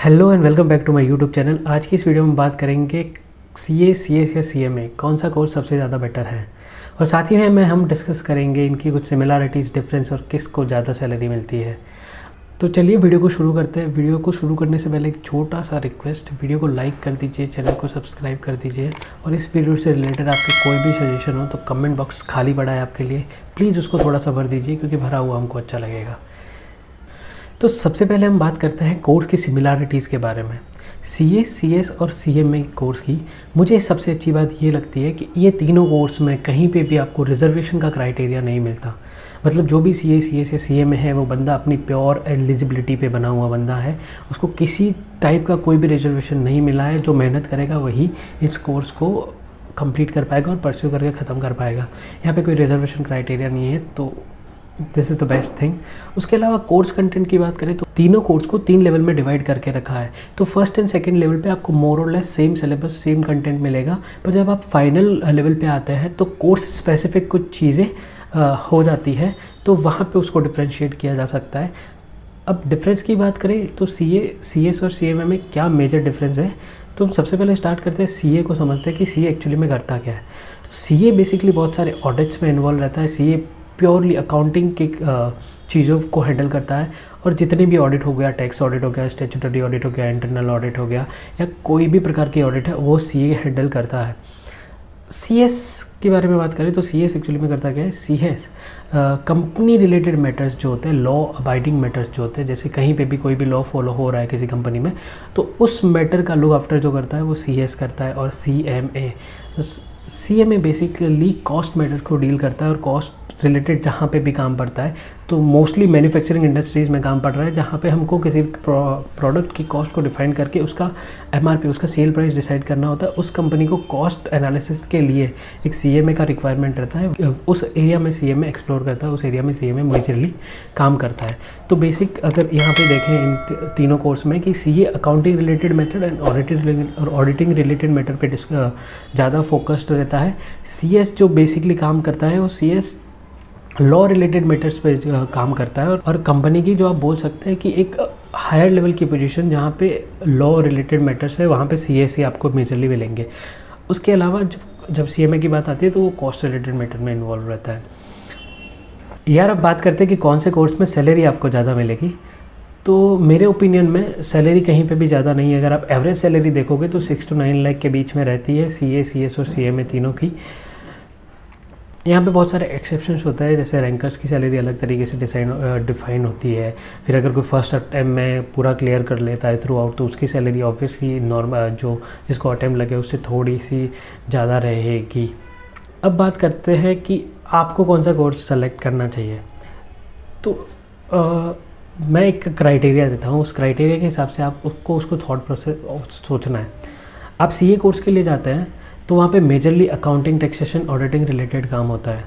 Hello and welcome back to my YouTube channel. आज की इस वीडियो में बात करेंगे सीए, सीएस या सीएमए कौन सा कोर्स सबसे ज़्यादा बेटर है, और साथ ही में हम डिस्कस करेंगे इनकी कुछ सिमिलरिटीज़, डिफरेंस और किसको ज़्यादा सैलरी मिलती है। तो चलिए वीडियो को शुरू करते हैं। वीडियो को शुरू करने से पहले एक छोटा सा रिक्वेस्ट, वीडियो को लाइक कर दीजिए, चैनल को सब्सक्राइब कर दीजिए, और इस वीडियो से रिलेटेड आपके कोई भी सजेशन हो तो कमेंट बॉक्स खाली पड़ा है आपके लिए, प्लीज़ उसको थोड़ा सा भर दीजिए क्योंकि भरा हुआ हमको अच्छा लगेगा। तो सबसे पहले हम बात करते हैं कोर्स की सिमिलरिटीज़ के बारे में। सीए, सीएस और सीएमए कोर्स की मुझे सबसे अच्छी बात ये लगती है कि ये तीनों कोर्स में कहीं पे भी आपको रिजर्वेशन का क्राइटेरिया नहीं मिलता। मतलब जो भी सीए, सीएस या सीएमए है वो बंदा अपनी प्योर एलिजिबिलिटी पे बना हुआ बंदा है, उसको किसी टाइप का कोई भी रिजर्वेशन नहीं मिला है। जो मेहनत करेगा वही इस कोर्स को कंप्लीट कर पाएगा और परस्यू करके ख़त्म कर पाएगा। यहाँ पे कोई रिजर्वेशन क्राइटेरिया नहीं है, तो this is the best thing. उसके अलावा कोर्स कंटेंट की बात करें तो तीनों कोर्स को 3 लेवल में डिवाइड करके रखा है। तो फर्स्ट एंड सेकंड लेवल पे आपको मोर और less same syllabus, same content मिलेगा, पर जब आप फाइनल लेवल पे आते हैं तो कोर्स स्पेसिफिक कुछ चीज़ें हो जाती है, तो वहाँ पे उसको डिफ्रेंशिएट किया जा सकता है। अब डिफरेंस की बात करें तो सीए, सीएस और सीएमए में क्या मेजर डिफरेंस है, तो हम सबसे पहले स्टार्ट करते हैं सीए को समझते हैं कि सीए एक्चुअली में करता क्या है। तो सीए बेसिकली बहुत सारे ऑडिट्स में इन्वॉल्व रहता है। सीए प्योरली अकाउंटिंग की चीज़ों को हैंडल करता है, और जितने भी ऑडिट हो गया, टैक्स ऑडिट हो गया, स्टैट्यूटरी ऑडिट हो गया, इंटरनल ऑडिट हो गया, या कोई भी प्रकार की ऑडिट है वो सीए हैंडल करता है। सीएस के बारे में बात करें तो सीएस एक्चुअली में करता क्या है। सीएस कंपनी रिलेटेड मैटर्स जो होते हैं, लॉ अबाइडिंग मैटर्स जो होते हैं, जैसे कहीं पे भी कोई भी लॉ फॉलो हो रहा है किसी कंपनी में, तो उस मैटर का लुक आफ्टर जो करता है वो सीएस करता है। और सीएमए बेसिकली कॉस्ट मैटर्स को डील करता है, और कॉस्ट रिलेटेड जहाँ पे भी काम पड़ता है, तो मोस्टली मैन्युफैक्चरिंग इंडस्ट्रीज़ में काम पड़ रहा है, जहाँ पे हमको किसी प्रोडक्ट की कॉस्ट को डिफाइन करके उसका एमआरपी, उसका सेल प्राइस डिसाइड करना होता है। उस कंपनी को कॉस्ट एनालिसिस के लिए एक सीएमए का रिक्वायरमेंट रहता है। उस एरिया में सीएमए एक्सप्लोर करता है, उस एरिया में सीएमए मेजरली काम करता है। तो बेसिक अगर यहाँ पे देखें इन तीनों कोर्स में कि CA accounting related matter and auditing related matter पर ज़्यादा फोकस्ड रहता है। सीएस जो बेसिकली काम करता है वो सीएस लॉ रिलेटेड मैटर्स पे काम करता है, और कंपनी की जो आप बोल सकते हैं कि एक हायर लेवल की पोजीशन जहाँ पे लॉ रिलेटेड मैटर्स है वहाँ पे सीएस ही आपको मेजरली मिलेंगे। उसके अलावा जब सीएमए की बात आती है तो वो कॉस्ट रिलेटेड मैटर में इन्वॉल्व रहता है। यार अब बात करते हैं कि कौन से कोर्स में सैलरी आपको ज़्यादा मिलेगी। तो मेरे ओपिनियन में सैलरी कहीं पे भी ज़्यादा नहीं है। अगर आप एवरेज सैलरी देखोगे तो 6 to 9 लाख के बीच में रहती है सीए, सीएस और सीएमए तीनों की। यहाँ पे बहुत सारे एक्सेप्शंस होता है, जैसे रैंकर्स की सैलरी अलग तरीके से डिफाइन होती है। फिर अगर कोई फर्स्ट अटैम्प्ट में पूरा क्लियर कर लेता है थ्रू आउट तो उसकी सैलरी ऑब्वियसली नॉर्मल जो जिसको अटैम्प्ट लगे उससे थोड़ी सी ज़्यादा रहेगी। अब बात करते हैं कि आपको कौन सा कोर्स सेलेक्ट करना चाहिए। तो मैं एक क्राइटेरिया देता हूँ, उस क्राइटेरिया के हिसाब से आप उसको थॉट प्रोसेस सोचना है। आप सीए कोर्स के लिए जाते हैं तो वहाँ पे majorly accounting, taxation, auditing related काम होता है।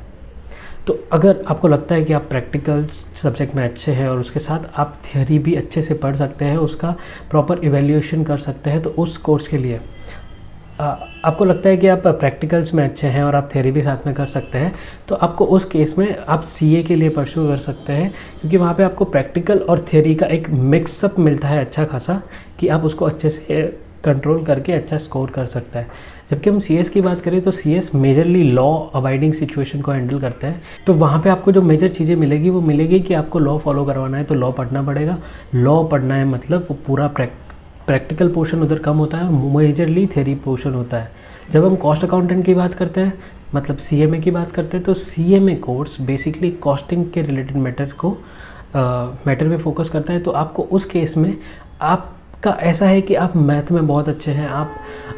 तो अगर आपको लगता है कि आप प्रैक्टिकल सब्जेक्ट में अच्छे हैं और उसके साथ आप थियोरी भी अच्छे से पढ़ सकते हैं, उसका प्रॉपर इवैल्यूएशन कर सकते हैं, तो उस कोर्स के लिए आपको लगता है कि आप प्रैक्टिकल्स में अच्छे हैं और आप थियोरी भी साथ में कर सकते हैं, तो आपको उस केस में आप सीए के लिए परस्यू कर सकते हैं, क्योंकि वहाँ पे आपको प्रैक्टिकल और थियोरी का एक मिक्सअप मिलता है अच्छा खासा, कि आप उसको अच्छे से कंट्रोल करके अच्छा स्कोर कर सकता है। जबकि हम सीएस की बात करें तो CS majorly law abiding situation को हैंडल करते हैं। तो वहाँ पे आपको जो मेजर चीज़ें मिलेगी वो मिलेगी कि आपको लॉ फॉलो करवाना है तो लॉ पढ़ना पड़ेगा। लॉ पढ़ना है मतलब वो पूरा प्रैक्टिकल पोर्शन उधर कम होता है, मेजरली थ्योरी पोर्शन होता है। जब हम कॉस्ट अकाउंटेंट की बात करते हैं, मतलब सीएमए की बात करते हैं, तो सीएमए कोर्स बेसिकली कॉस्टिंग के रिलेटेड मैटर पे फोकस करता है। तो आपको उस केस में आपका ऐसा है कि आप मैथ में बहुत अच्छे हैं,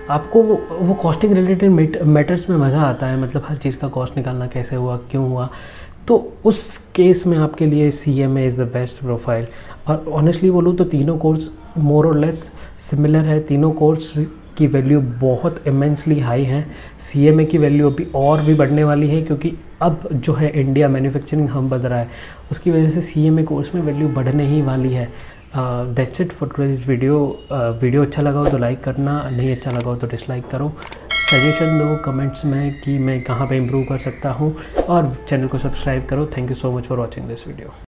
आपको वो कॉस्टिंग रिलेटेड मैटर्स में मज़ा आता है, मतलब हर चीज़ का कॉस्ट निकालना कैसे हुआ, क्यों हुआ, तो उस केस में आपके लिए CMA is the best profile. और ऑनेस्टली बोलूँ तो तीनों कोर्स मोर और लेस सिमिलर है। तीनों कोर्स की वैल्यू बहुत इमेंसली हाई है। सीएमए की वैल्यू अभी और भी बढ़ने वाली है, क्योंकि अब जो है इंडिया मैन्युफैक्चरिंग हब बन रहा है, उसकी वजह से सीएमए कोर्स में वैल्यू बढ़ने ही वाली है। That's it for today's video अच्छा लगा हो तो लाइक करना, नहीं अच्छा लगा हो तो डिसलाइक करो। सजेशन दो कमेंट्स में कि मैं कहाँ पे इम्प्रूव कर सकता हूँ, और चैनल को सब्सक्राइब करो। Thank you so much for watching this video.